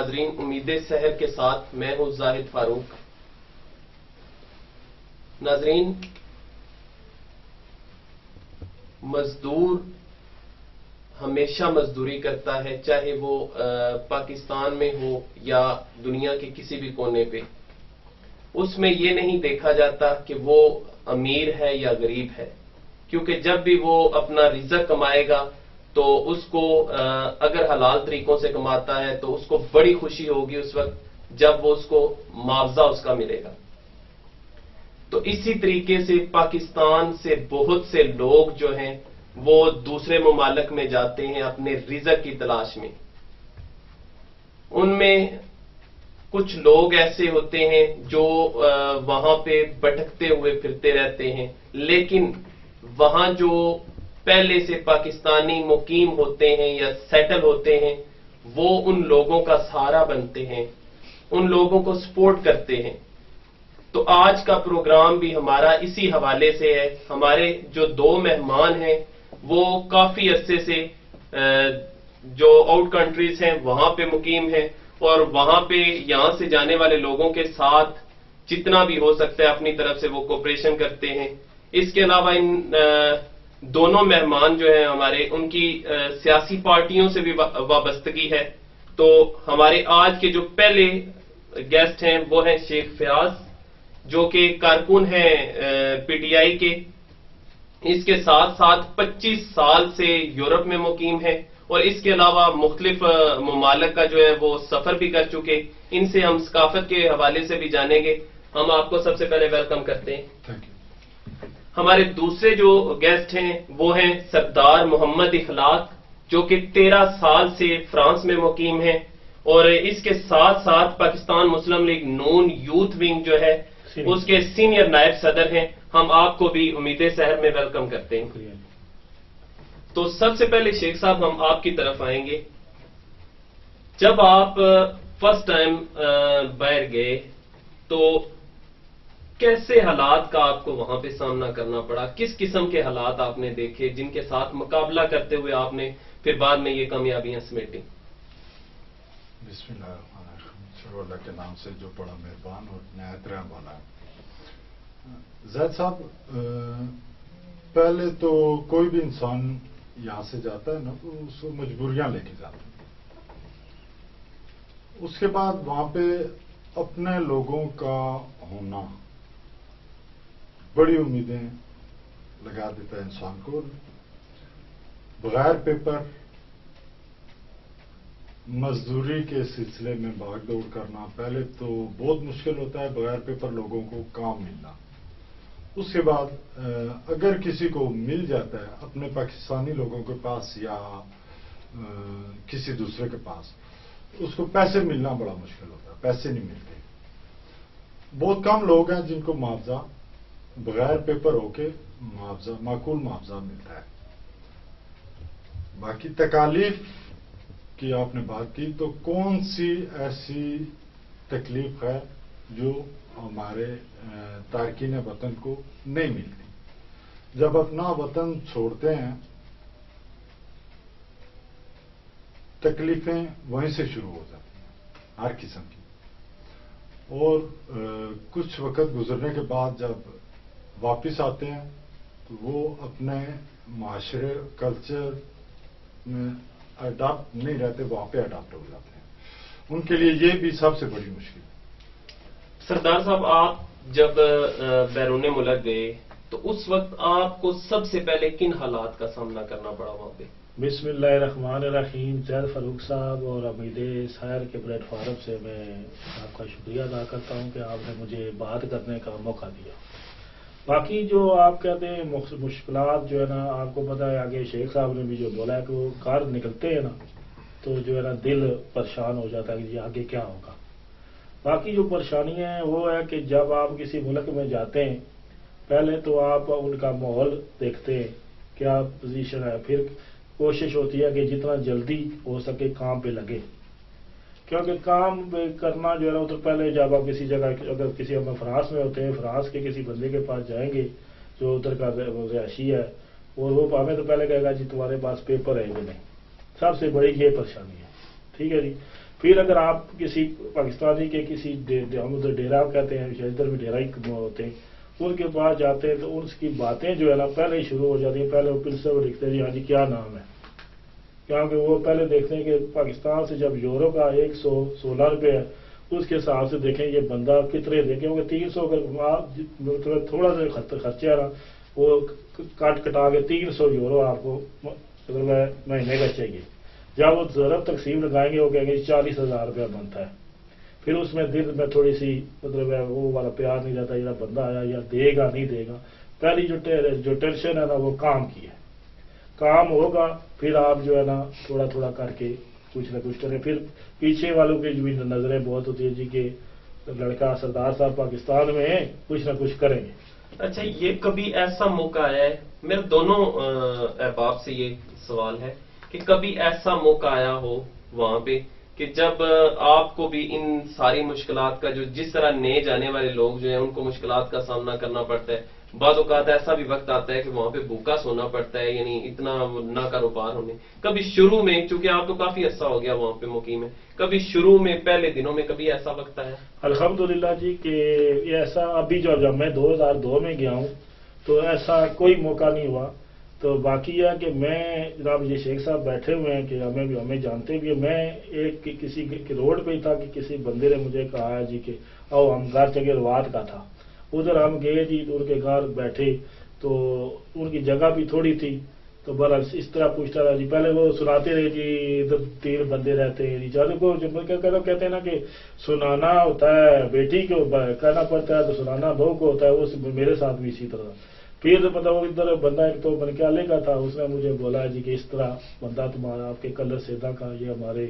ناظرین، امید سحر کے ساتھ میں ہوں زاہد فاروق۔ ناظرین، مزدور ہمیشہ مزدوری کرتا ہے، چاہے وہ پاکستان میں ہو یا دنیا کے کسی بھی کونے پہ۔ اس میں یہ نہیں دیکھا جاتا کہ وہ امیر ہے یا غریب ہے، کیونکہ جب بھی وہ اپنا رزق کمائے گا تو اس کو اگر حلال طریقوں سے کماتا ہے تو اس کو بڑی خوشی ہوگی اس وقت جب وہ اس کو معاوضہ اس کا ملے گا۔ تو اسی طریقے سے پاکستان سے بہت سے لوگ جو ہیں وہ دوسرے ممالک میں جاتے ہیں اپنے رزق کی تلاش میں۔ ان میں کچھ لوگ ایسے ہوتے ہیں جو وہاں پہ بھٹکتے ہوئے پھرتے رہتے ہیں، لیکن وہاں جو پہلے سے پاکستانی مقیم ہوتے ہیں یا سیٹل ہوتے ہیں وہ ان لوگوں کا سہارا بنتے ہیں، ان لوگوں کو سپورٹ کرتے ہیں۔ تو آج کا پروگرام بھی ہمارا اسی حوالے سے ہے۔ ہمارے جو دو مہمان ہیں وہ کافی عرصے سے جو آؤٹ کنٹریز ہیں وہاں پہ مقیم ہیں، اور وہاں پہ یہاں سے جانے والے لوگوں کے ساتھ جتنا بھی ہو سکتا ہے اپنی طرف سے وہ کوپریشن کرتے ہیں۔ اس کے علاوہ ان دونوں مہمان جو ہیں ہمارے، ان کی سیاسی پارٹیوں سے بھی وابستگی ہے۔ تو ہمارے آج کے جو پہلے گیسٹ ہیں وہ ہیں شیخ فیاض، جو کہ کارکن ہیں پی ٹی آئی کے۔ اس کے ساتھ ساتھ 25 سال سے یورپ میں مقیم ہے، اور اس کے علاوہ مختلف ممالک کا جو ہے وہ سفر بھی کر چکے۔ ان سے ہم ثقافت کے حوالے سے بھی جانیں گے۔ ہم آپ کو سب سے پہلے ویلکم کرتے ہیں۔ ہمارے دوسرے جو گیسٹ ہیں وہ ہیں سردار محمد اخلاق، جو کہ 13 سال سے فرانس میں مقیم ہیں، اور اس کے ساتھ ساتھ پاکستان مسلم لیگ نون یوتھ ونگ جو ہے اس کے سینئر نائب صدر ہیں۔ ہم آپ کو بھی امید سحر میں ویلکم کرتے ہیں۔ تو سب سے پہلے شیخ صاحب ہم آپ کی طرف آئیں گے۔ جب آپ فرسٹ ٹائم باہر گئے تو کیسے حالات کا آپ کو وہاں پہ سامنا کرنا پڑا؟ کس قسم کے حالات آپ نے دیکھے جن کے ساتھ مقابلہ کرتے ہوئے آپ نے پھر بعد میں یہ کامیابیاں سمیٹی؟ بسم اللہ الرحمن الرحیم، شروع اللہ کے نام سے جو بڑا مہربان اور نہایت رحم والا ہے۔ زید صاحب، پہلے تو کوئی بھی انسان یہاں سے جاتا ہے نا تو اس کو مجبوریاں لے کے جاتا ہے۔ اس کے بعد وہاں پہ اپنے لوگوں کا ہونا بڑی امیدیں لگا دیتا ہے انسان کو۔ بغیر پیپر مزدوری کے سلسلے میں بھاگ دوڑ کرنا پہلے تو بہت مشکل ہوتا ہے، بغیر پیپر لوگوں کو کام ملنا۔ اس کے بعد اگر کسی کو مل جاتا ہے اپنے پاکستانی لوگوں کے پاس یا کسی دوسرے کے پاس، اس کو پیسے ملنا بڑا مشکل ہوتا ہے، پیسے نہیں ملتے۔ بہت کم لوگ ہیں جن کو معاوضہ بغیر پیپر ہو کے معاوضہ، معقول معاوضہ ملتا ہے۔ باقی تکالیف کی آپ نے بات کی، تو کون سی ایسی تکلیف ہے جو ہمارے تارکین وطن کو نہیں ملتی؟ جب اپنا وطن چھوڑتے ہیں تکلیفیں وہیں سے شروع ہو جاتی ہیں ہر قسم کی، اور کچھ وقت گزرنے کے بعد جب واپس آتے ہیں تو وہ اپنے معاشرے کلچر میں اڈاپٹ نہیں رہتے، وہاں پہ اڈاپٹ ہو جاتے ہیں۔ ان کے لیے یہ بھی سب سے بڑی مشکل ہے۔ سردار صاحب، آپ جب بیرون ملک گئے تو اس وقت آپ کو سب سے پہلے کن حالات کا سامنا کرنا پڑا وہاں پہ؟ بسم اللہ الرحمن الرحیم۔ زید فاروق صاحب اور امید سحر کے پلیٹ فارم سے میں آپ کا شکریہ ادا کرتا ہوں کہ آپ نے مجھے بات کرنے کا موقع دیا۔ باقی جو آپ کہتے ہیں مشکلات جو ہے نا، آپ کو پتہ ہے آگے شیخ صاحب نے بھی جو بولا ہے کہ وہ کار نکلتے ہیں نا تو جو ہے نا دل پریشان ہو جاتا ہے کہ یہ آگے کیا ہوگا۔ باقی جو پریشانیاں ہیں وہ ہے کہ جب آپ کسی ملک میں جاتے ہیں پہلے تو آپ ان کا ماحول دیکھتے ہیں، کیا پوزیشن ہے، پھر کوشش ہوتی ہے کہ جتنا جلدی ہو سکے کام پہ لگے، کیونکہ کام کرنا جو ہے نا تو پہلے جب آپ کسی جگہ اگر کسی ہم فرانس میں ہوتے ہیں، فرانس کے کسی بندے کے پاس جائیں گے جو ادھر کا رہائشی ہے، اور وہ ہمیں تو پہلے کہے گا جی تمہارے پاس پیپر ہے کہ نہیں، سب سے بڑی یہ پریشانی ہے، ٹھیک ہے جی۔ پھر اگر آپ کسی پاکستانی کے کسی ہم ادھر ڈیرا کہتے ہیں، ادھر بھی ڈیرا ہی ہوتے ہیں، ان کے پاس جاتے ہیں تو اس کی باتیں جو ہے نا پہلے ہی شروع ہو جاتی ہیں. پہلے وہ پھر سے وہ لکھتے ہیں جی ہاں جی کیا نام ہے، کیونکہ وہ پہلے دیکھتے ہیں کہ پاکستان سے جب یورو کا 116 روپے ہے، اس کے حساب سے دیکھیں یہ بندہ کتنے دے، کیونکہ 300 اگر تھوڑا سا خرچہ ہے نا وہ کٹا کے 300 یورو آپ کو مطلب مہینے کا چاہیے. جب وہ ضرب تقسیم لگائیں گے وہ کہیں گے 40,000 روپیہ بنتا ہے. پھر اس میں دل میں تھوڑی سی مطلب وہ والا پیار نہیں رہتا، یہ بندہ آیا یا دے گا نہیں دے گا. پہلی جو ٹینشن ہے نا وہ کام کی ہے، کام ہوگا پھر آپ جو ہے نا تھوڑا تھوڑا کر کے کچھ نہ کچھ کریں. پھر پیچھے والوں کی جو نظریں بہت ہوتی ہیں جی کہ لڑکا سردار صاحب پاکستان میں ہیں، کچھ نہ کچھ کریں گے. اچھا، یہ کبھی ایسا موقع آیا ہے، میرے دونوں احباب سے یہ سوال ہے کہ کبھی ایسا موقع آیا ہو وہاں پہ کہ جب آپ کو بھی ان ساری مشکلات کا جس طرح نئے جانے والے لوگ جو ہیں ان کو مشکلات کا سامنا کرنا پڑتا ہے، بعض اوقات ایسا بھی وقت آتا ہے کہ وہاں پہ بھوکا سونا پڑتا ہے، یعنی اتنا نہ کاروبار ہونے. کبھی شروع میں، چونکہ آپ تو کافی عرصہ ہو گیا وہاں پہ مقیم ہے، کبھی شروع میں پہلے دنوں میں کبھی ایسا وقت آیا؟ الحمدللہ جی کہ یہ ایسا ابھی جب میں 2002 میں گیا ہوں تو ایسا کوئی موقع نہیں ہوا. تو باقی یہ کہ میں جناب یہ شیخ صاحب بیٹھے ہوئے ہیں کہ ہمیں جانتے بھی ہیں. میں ایک کسی روڈ پہ ہی تھا کہ کسی بندے نے مجھے کہا ہے جی کہ آؤ ہم گھر چگے روات کا تھا، ادھر ہم گئے جی ان کے گھر بیٹھے تو ان کی جگہ بھی تھوڑی تھی. تو برعکس اس طرح پوچھتا رہا جی، پہلے وہ سناتے رہے جی ادھر 3 بندے رہتے ہیں جی. جب کو کہتے ہیں نا کہ سنانا ہوتا ہے بیٹی کو کہنا پڑتا ہے تو سنانا بہو کو ہوتا ہے، وہ میرے ساتھ بھی اسی طرح. پھر مطلب وہ ادھر بندہ ایک تو بنکالے کا تھا، اس نے مجھے بولا جی کہ اس طرح بندہ تمہارا آپ کے کلر سیدھا کا یہ ہمارے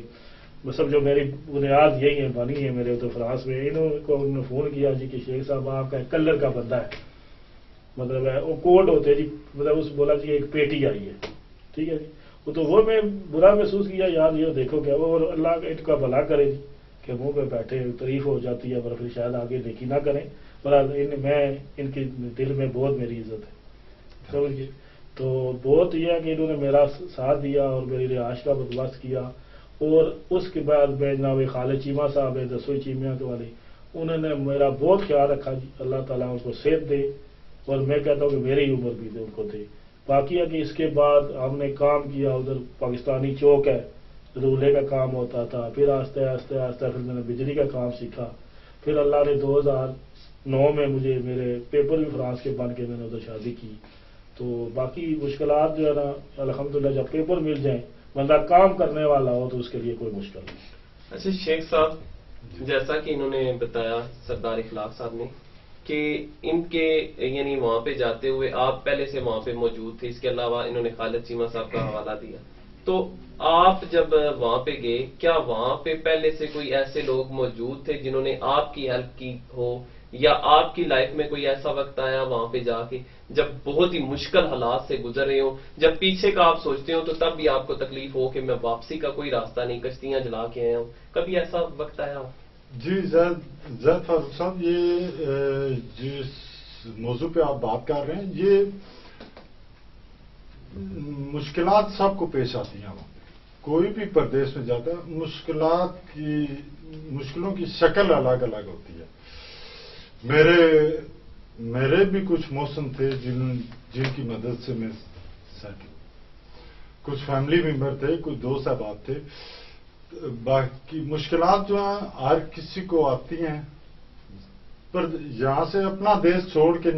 مطلب جو میری بنیاد یہی ہے بنی ہے میرے ادھر فرانس میں. انہوں نے فون کیا جی کہ شیخ صاحب آپ کا کلر کا بندہ ہے، مطلب ہے وہ کوڈ ہوتے جی، مطلب اس بولا جی ایک پیٹی آئی ہے، ٹھیک ہے جی. تو وہ میں برا محسوس کیا یار یہ دیکھو کیا وہ، اور اللہ ان کا بھلا کرے جی کہ منہ پہ بیٹھے تعریف ہو جاتی ہے پر پھر شاید آگے نیکی نہ کریں. میں ان کے دل میں بہت میری عزت ہے سمجھیے. تو بہت یہ ہے کہ انہوں نے میرا ساتھ دیا اور میری رہائش کا بندوبست کیا. اور اس کے بعد میں جناب خالد چیمہ صاحب ہیں دسوئی چیمیاں کے والے، انہوں نے میرا بہت خیال رکھا جی. اللہ تعالیٰ ان کو صحت دے اور میں کہتا ہوں کہ میری عمر بھی دے ان کو دے. باقی ہے کہ اس کے بعد ہم نے کام کیا، ادھر پاکستانی چوک ہے رولے کا کام ہوتا تھا. پھر آہستہ آہستہ آہستہ پھر میں نے بجلی کا کام سیکھا. پھر اللہ نے 2009 میں مجھے میرے پیپر بھی فرانس کے بن کے میں نے ادھر شادی کی. تو باقی مشکلات جو ہے نا الحمدللہ جب پیپر مل جائیں بندہ کام کرنے والا ہو تو اس کے لیے کوئی مشکل نہیں. اچھا شیخ صاحب، جیسا کہ انہوں نے بتایا سردار اخلاق صاحب نے کہ ان کے یعنی وہاں پہ جاتے ہوئے آپ پہلے سے وہاں پہ موجود تھے، اس کے علاوہ انہوں نے خالد چیمہ صاحب کا حوالہ دیا. تو آپ جب وہاں پہ گئے کیا وہاں پہ پہلے سے کوئی ایسے لوگ موجود تھے جنہوں نے آپ کی ہیلپ کی ہو، یا آپ کی لائف میں کوئی ایسا وقت آیا وہاں پہ جا کے جب بہت ہی مشکل حالات سے گزر رہے ہوں، جب پیچھے کا آپ سوچتے ہو تو تب بھی آپ کو تکلیف ہو کہ میں واپسی کا کوئی راستہ نہیں، کشتیاں جلا کے آیا ہوں، کبھی ایسا وقت آیا؟ جی زید فاروق صاحب، یہ جس موضوع پہ آپ بات کر رہے ہیں یہ مشکلات سب کو پیش آتی ہیں. وہاں کوئی بھی پردیش میں جاتا ہے مشکلوں کی شکل الگ الگ ہوتی ہے. میرے بھی کچھ موسم تھے جن کی مدد سے میں سیٹ ہوں. کچھ فیملی ممبر تھے، کچھ دوست احباب تھے. باقی مشکلات جو ہیں ہر کسی کو آتی ہیں، پر یہاں سے اپنا دیش چھوڑ کے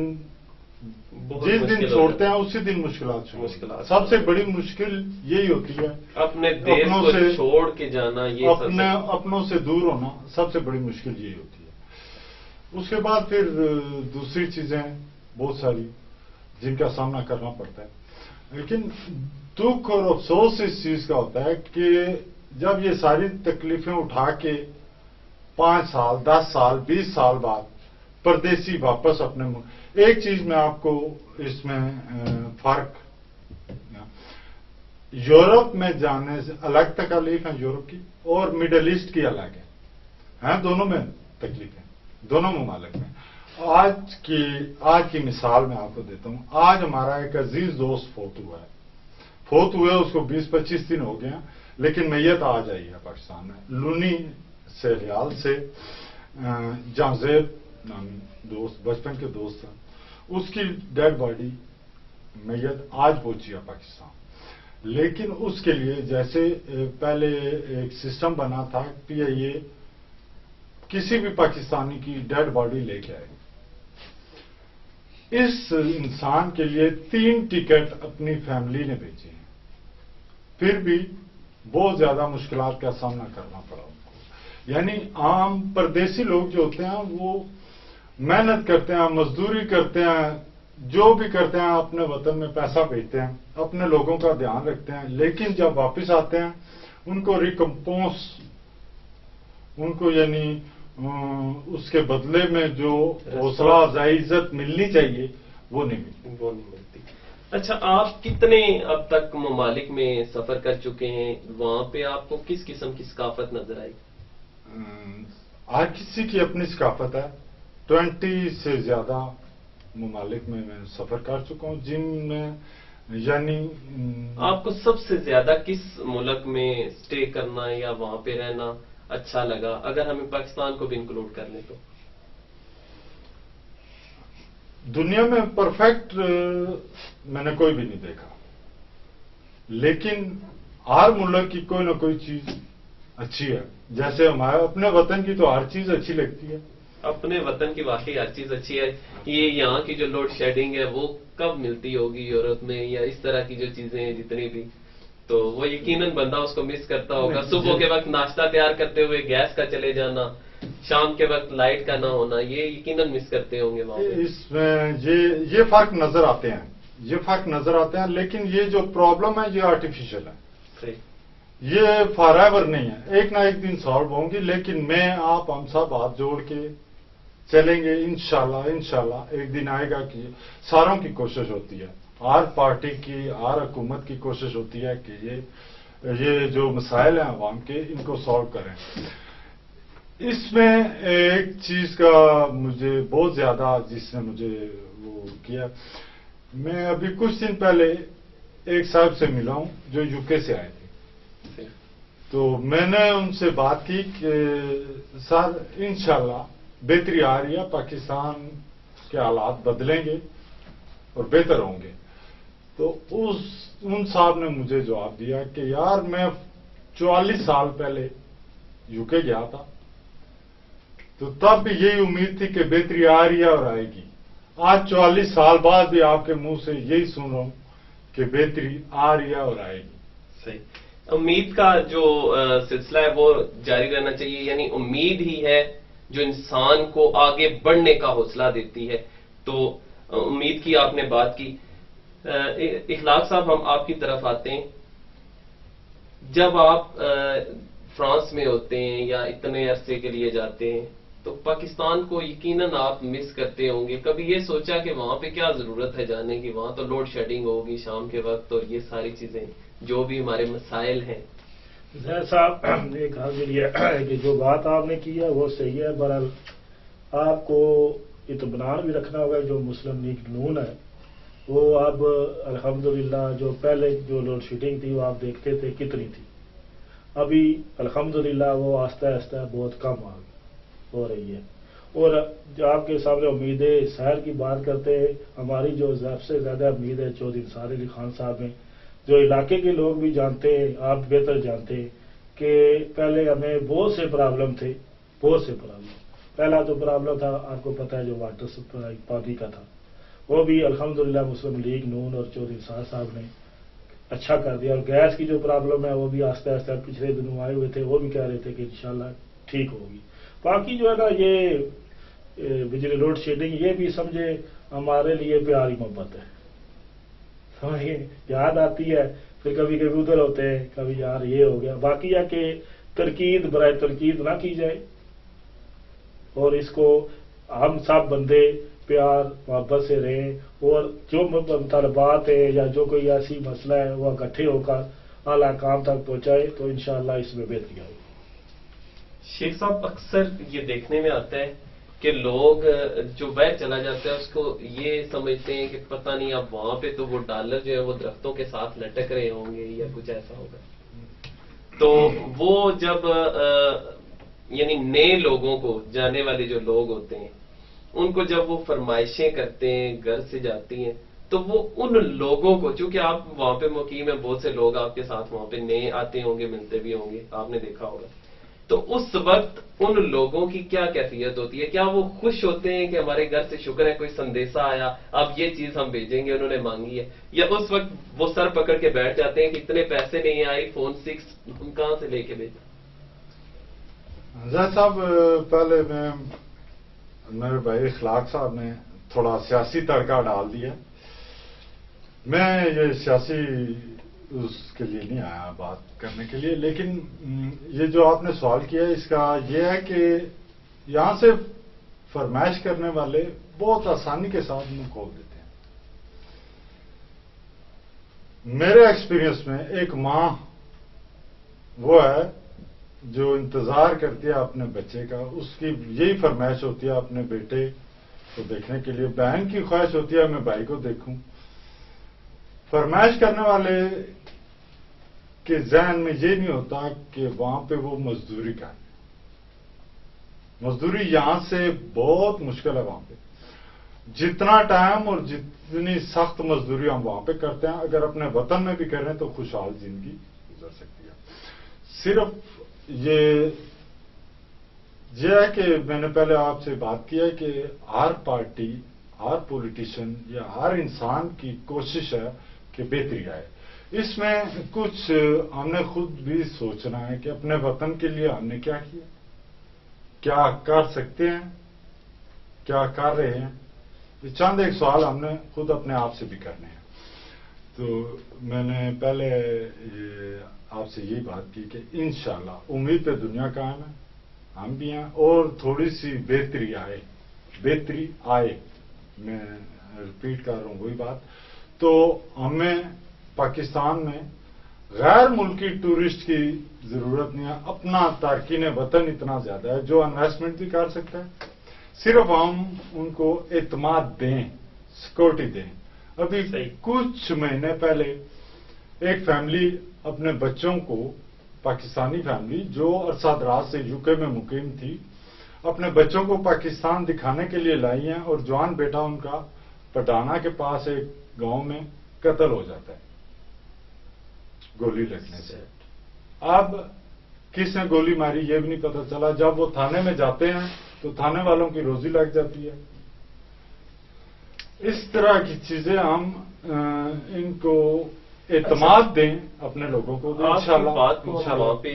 جس دن چھوڑتے ہیں اسی دن مشکلات سب سے بڑی مشکل یہی ہوتی ہے. اپنے دیش کو چھوڑ کے جانا، یہ اپنوں سے دور ہونا سب سے بڑی مشکل یہی ہوتی ہے. اس کے بعد پھر دوسری چیزیں بہت ساری جن کا سامنا کرنا پڑتا ہے. لیکن دکھ اور افسوس اس چیز کا ہوتا ہے کہ جب یہ ساری تکلیفیں اٹھا کے 5 سال 10 سال 20 سال بعد پردیسی واپس اپنے ملک، ایک چیز میں آپ کو اس میں فرق، یورپ میں جانے سے الگ تکلیف ہیں یورپ کی اور مڈل ایسٹ کی الگ ہے، دونوں میں تکلیف ہے دونوں ممالک میں. آج کی مثال میں آپ کو دیتا ہوں. آج ہمارا ایک عزیز دوست فوت ہوئے، اس کو 20-25 دن ہو گئے ہیں. لیکن میت آ جائی ہے پاکستان میں لونی سہریال سے جانزیب نامی دوست بچپن کے دوست تھا، اس کی ڈیڈ باڈی میت آج پہنچی ہے پاکستان. لیکن اس کے لیے جیسے پہلے ایک سسٹم بنا تھا پی آئی اے کسی بھی پاکستانی کی ڈیڈ باڈی لے کے آئے. اس انسان کے لیے 3 ٹکٹ اپنی فیملی نے بھیجے ہیں، پھر بھی بہت زیادہ مشکلات کا سامنا کرنا پڑا ان کو. یعنی عام پردیسی لوگ جو ہوتے ہیں وہ محنت کرتے ہیں، مزدوری کرتے ہیں، جو بھی کرتے ہیں، اپنے وطن میں پیسہ بھیجتے ہیں، اپنے لوگوں کا دھیان رکھتے ہیں، لیکن جب واپس آتے ہیں ان کو ریکمپونس، ان کو یعنی اس کے بدلے میں جو حوصلہ افزائی عزت ملنی چاہیے وہ نہیں ملتی. اچھا، آپ کتنے اب تک ممالک میں سفر کر چکے ہیں؟ وہاں پہ آپ کو کس قسم کی ثقافت نظر آئی؟ ہر کسی کی اپنی ثقافت ہے. 20 سے زیادہ ممالک میں سفر کر چکا ہوں، جن میں یعنی آپ کو سب سے زیادہ کس ملک میں اسٹے کرنا یا وہاں پہ رہنا اچھا لگا، اگر ہمیں پاکستان کو بھی انکلوڈ کر لیں تو؟ دنیا میں پرفیکٹ میں نے کوئی بھی نہیں دیکھا، لیکن ہر ملک کی کوئی نہ کوئی چیز اچھی ہے. جیسے ہمارے اپنے وطن کی تو ہر چیز اچھی لگتی ہے. اپنے وطن کی واقعی ہر چیز اچھی ہے. یہ یہاں کی جو لوڈ شیڈنگ ہے وہ کب ملتی ہوگی یورپ میں، یا اس طرح کی جو چیزیں ہیں جتنی بھی، تو وہ یقیناً بندہ اس کو مس کرتا ہوگا. صبح کے وقت ناشتہ تیار کرتے ہوئے گیس کا چلے جانا، شام کے وقت لائٹ کا نہ ہونا، یہ یقیناً مس کرتے ہوں گے وہاں پہ. اس میں یہ فرق نظر آتے ہیں، لیکن یہ جو پرابلم ہے یہ آرٹیفیشل ہے. صحیح. یہ فار ایور نہیں ہے، ایک نہ ایک دن سالو ہوں گی. لیکن میں آپ ہم سب ہاتھ جوڑ کے چلیں گے انشاءاللہ ایک دن آئے گا کہ ساروں کی کوشش ہوتی ہے، ہر پارٹی کی، ہر حکومت کی کوشش ہوتی ہے کہ یہ جو مسائل ہیں عوام کے ان کو سالو کریں. اس میں ایک چیز کا مجھے بہت زیادہ جس نے مجھے وہ کیا، میں ابھی کچھ دن پہلے ایک صاحب سے ملا ہوں جو یو کے سے آئے تھے. تو میں نے ان سے بات کی کہ سر انشاءاللہ بہتری آ رہی ہے، پاکستان کے حالات بدلیں گے اور بہتر ہوں گے. تو ان صاحب نے مجھے جواب دیا کہ یار میں 44 سال پہلے یو کے گیا تھا، تو تب بھی یہی امید تھی کہ بہتری آ رہی ہے اور آئے گی. آج 44 سال بعد بھی آپ کے منہ سے یہی سن رہا ہوں کہ بہتری آ رہی ہے اور آئے گی. صحیح. امید کا جو سلسلہ ہے وہ جاری رہنا چاہیے. یعنی امید ہی ہے جو انسان کو آگے بڑھنے کا حوصلہ دیتی ہے. تو امید کی آپ نے بات کی. اخلاق صاحب، ہم آپ کی طرف آتے ہیں. جب آپ فرانس میں ہوتے ہیں یا اتنے عرصے کے لیے جاتے ہیں تو پاکستان کو یقیناً آپ مس کرتے ہوں گے. کبھی یہ سوچا کہ وہاں پہ کیا ضرورت ہے جانے کی، وہاں تو لوڈ شیڈنگ ہوگی شام کے وقت اور یہ ساری چیزیں جو بھی ہمارے مسائل ہیں؟ زید صاحب نے کہا کے لیے کہ جو بات آپ نے کی ہے وہ صحیح ہے. بہرحال آپ کو اطمینان بھی رکھنا ہوگا. جو مسلم لیگ نون ہے وہ اب الحمدللہ جو پہلے جو لوڈ شیڈنگ تھی وہ آپ دیکھتے تھے کتنی تھی، ابھی الحمدللہ وہ آہستہ آہستہ بہت کم ہو رہی ہے. اور جو آپ کے سامنے امیدیں شہر کی بات کرتے ہیں، ہماری جو سب سے زیادہ امید ہے چودھری نثار علی خان صاحب ہیں، جو علاقے کے لوگ بھی جانتے ہیں، آپ بہتر جانتے ہیں کہ پہلے ہمیں بہت سے پرابلم تھے. پہلا تو پرابلم تھا آپ کو پتہ ہے جو واٹر سپلائی پانی کا تھا، وہ بھی الحمدللہ مسلم لیگ نون اور چودھری نثار صاحب نے اچھا کر دیا. اور گیس کی جو پرابلم ہے وہ بھی آہستہ آہستہ پچھلے دنوں آئے ہوئے تھے، وہ بھی کہہ رہے تھے کہ انشاءاللہ ٹھیک ہوگی. باقی جو ہے نا یہ بجلی لوڈ شیڈنگ یہ بھی سمجھے ہمارے لیے پیاری محبت ہے. سمجھے یاد آتی ہے، پھر کبھی کبھی ادھر ہوتے ہیں، کبھی یار یہ ہو گیا. باقی ہے کہ تنقید برائے تنقید نہ کی جائے، اور اس کو ہم سب بندے پیار محبت سے رہیں، اور جو طلبات ہے یا جو کوئی ایسی مسئلہ ہے وہ اکٹھے ہو کر اعلیٰ کام تک پہنچائے تو انشاءاللہ اس میں بہتری آئے گی. شیخ صاحب، اکثر یہ دیکھنے میں آتا ہے کہ لوگ جو باہر چلا جاتا ہے اس کو یہ سمجھتے ہیں کہ پتہ نہیں اب وہاں پہ تو وہ ڈالر جو ہے وہ درختوں کے ساتھ لٹک رہے ہوں گے یا کچھ ایسا ہوگا. تو وہ جب یعنی نئے لوگوں کو جانے والے جو لوگ ہوتے ہیں ان کو جب وہ فرمائشیں کرتے ہیں گھر سے جاتی ہیں تو وہ ان لوگوں کو، چونکہ آپ وہاں پہ مقیم ہیں، بہت سے لوگ آپ کے ساتھ وہاں پہ نئے آتے ہوں گے، ملتے بھی ہوں گے، آپ نے دیکھا ہوگا، تو اس وقت ان لوگوں کی کیا کیفیت ہوتی ہے؟ کیا وہ خوش ہوتے ہیں کہ ہمارے گھر سے شکر ہے کوئی سندیشہ آیا، اب یہ چیز ہم بھیجیں گے، انہوں نے مانگی ہے، یا اس وقت وہ سر پکڑ کے بیٹھ جاتے ہیں کہ اتنے پیسے نہیں آئے، فون 6 ہم کہاں سے لے کے بھیجیں؟ زید صاحب، پہلے میرے بھائی اخلاق صاحب نے تھوڑا سیاسی تڑکا ڈال دیا. میں یہ سیاسی اس کے لیے نہیں آیا بات کرنے کے لیے، لیکن یہ جو آپ نے سوال کیا اس کا یہ ہے کہ یہاں سے فرمائش کرنے والے بہت آسانی کے ساتھ منہ کھول دیتے ہیں. میرے ایکسپیرینس میں ایک ماں وہ ہے جو انتظار کرتی ہے اپنے بچے کا، اس کی یہی فرمائش ہوتی ہے اپنے بیٹے کو دیکھنے کے لیے، بہن کی خواہش ہوتی ہے میں بھائی کو دیکھوں. فرمائش کرنے والے کے ذہن میں یہ نہیں ہوتا کہ وہاں پہ وہ مزدوری کریں. مزدوری یہاں سے بہت مشکل ہے وہاں پہ. جتنا ٹائم اور جتنی سخت مزدوری ہم وہاں پہ کرتے ہیں، اگر اپنے وطن میں بھی کریں تو خوشحال زندگی گزر سکتی ہے. صرف یہ ہے کہ میں نے پہلے آپ سے بات کیا کہ ہر پارٹی، ہر پولیٹیشین یا ہر انسان کی کوشش ہے کہ بہتری آئے. اس میں کچھ ہم نے خود بھی سوچنا ہے کہ اپنے وطن کے لیے ہم نے کیا کیا، کیا کر سکتے ہیں، کیا کر رہے ہیں. چند ایک سوال ہم نے خود اپنے آپ سے بھی کرنے ہیں. تو میں نے پہلے آپ سے یہی بات کی کہ انشاءاللہ امید پہ دنیا قائم ہے، ہم بھی ہیں، اور تھوڑی سی بہتری آئے. میں ریپیٹ کر رہا ہوں وہی بات. تو ہمیں پاکستان میں غیر ملکی ٹورسٹ کی ضرورت نہیں ہے. اپنا تارکین وطن اتنا زیادہ ہے جو انویسٹمنٹ بھی کر سکتا ہے. صرف ہم ان کو اعتماد دیں، سیکورٹی دیں. ابھی کچھ مہینے پہلے ایک فیملی اپنے بچوں کو، پاکستانی فیملی جو عرصہ دراز سے یو کے میں مقیم تھی، اپنے بچوں کو پاکستان دکھانے کے لیے لائی ہیں، اور جوان بیٹا ان کا پٹانا کے پاس ایک گاؤں میں قتل ہو جاتا ہے گولی لگنے سے. اب کس نے گولی ماری یہ بھی نہیں پتہ چلا. جب وہ تھانے میں جاتے ہیں تو تھانے والوں کی روزی لگ جاتی ہے. اس طرح کی چیزیں ہم ان کو اعتماد دیں اپنے لوگوں کو. بات کو ہم وہاں پہ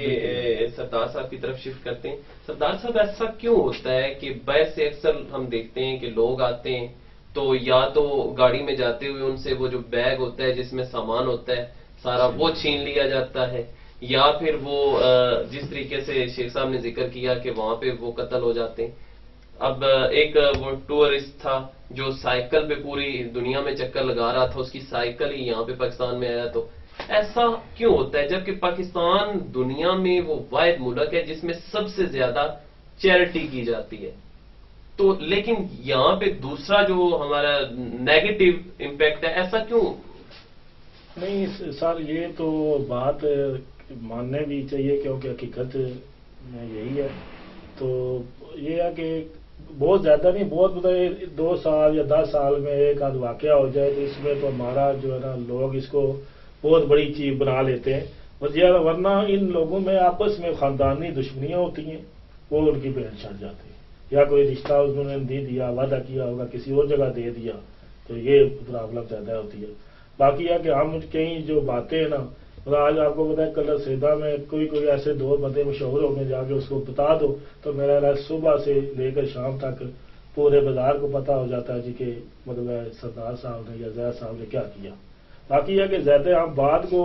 سردار صاحب کی طرف شفٹ کرتے ہیں. سردار صاحب، ایسا کیوں ہوتا ہے کہ بہت سے اکثر ہم دیکھتے ہیں کہ لوگ آتے ہیں تو یا تو گاڑی میں جاتے ہوئے ان سے وہ جو بیگ ہوتا ہے جس میں سامان ہوتا ہے سارا وہ چھین لیا جاتا ہے، یا پھر وہ جس طریقے سے شیخ صاحب نے ذکر کیا کہ وہاں پہ وہ قتل ہو جاتے ہیں. اب ایک وہ ٹورسٹ تھا جو سائیکل پہ پوری دنیا میں چکر لگا رہا تھا، اس کی سائیکل ہی یہاں پہ پاکستان میں آیا. تو ایسا کیوں ہوتا ہے جبکہ پاکستان دنیا میں وہ واحد ملک ہے جس میں سب سے زیادہ چیریٹی کی جاتی ہے؟ تو لیکن یہاں پہ دوسرا جو ہمارا نیگیٹو امپیکٹ ہے، ایسا کیوں؟ نہیں سر، یہ تو بات ماننے بھی چاہیے کیونکہ حقیقت میں یہی ہے. تو یہ ہے کہ بہت زیادہ نہیں، بہت مطلب 2 سال یا 10 سال میں ایک آدھ واقعہ ہو جائے تو اس میں تو ہمارا جو ہے نا لوگ اس کو بہت بڑی چیز بنا لیتے ہیں. ورنہ ان لوگوں میں آپس میں خاندانی دشمنیاں ہوتی ہیں، وہ ان کی بہن چھٹ جاتی ہے، یا کوئی رشتہ انہوں نے دے دیا، وعدہ کیا ہوگا کسی اور جگہ دے دیا، تو یہ پرابلم زیادہ ہوتی ہے. باقی ہے کہ ہم کہیں جو باتیں ہیں نا، آج آپ کو پتا ہے کلر سیدھا میں کوئی ایسے 2 بندے مشہور ہو گئے، جا کے اس کو بتا دو تو میرا صبح سے لے کر شام تک پورے بازار کو پتا ہو جاتا ہے جی کہ مطلب سردار صاحب نے یا زید صاحب نے کیا کیا. باقی ہے کہ زیادہ ہم بات کو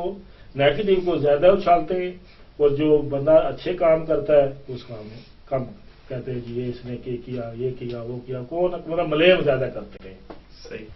نیگیٹو کو زیادہ اچھالتے ہیں، اور جو بندہ اچھے کام کرتا ہے اس کام میں کم کہتے ہیں جی یہ اس نے یہ کیا وہ کیا، کون مطلب ملیم زیادہ کرتے ہیں. صحیح.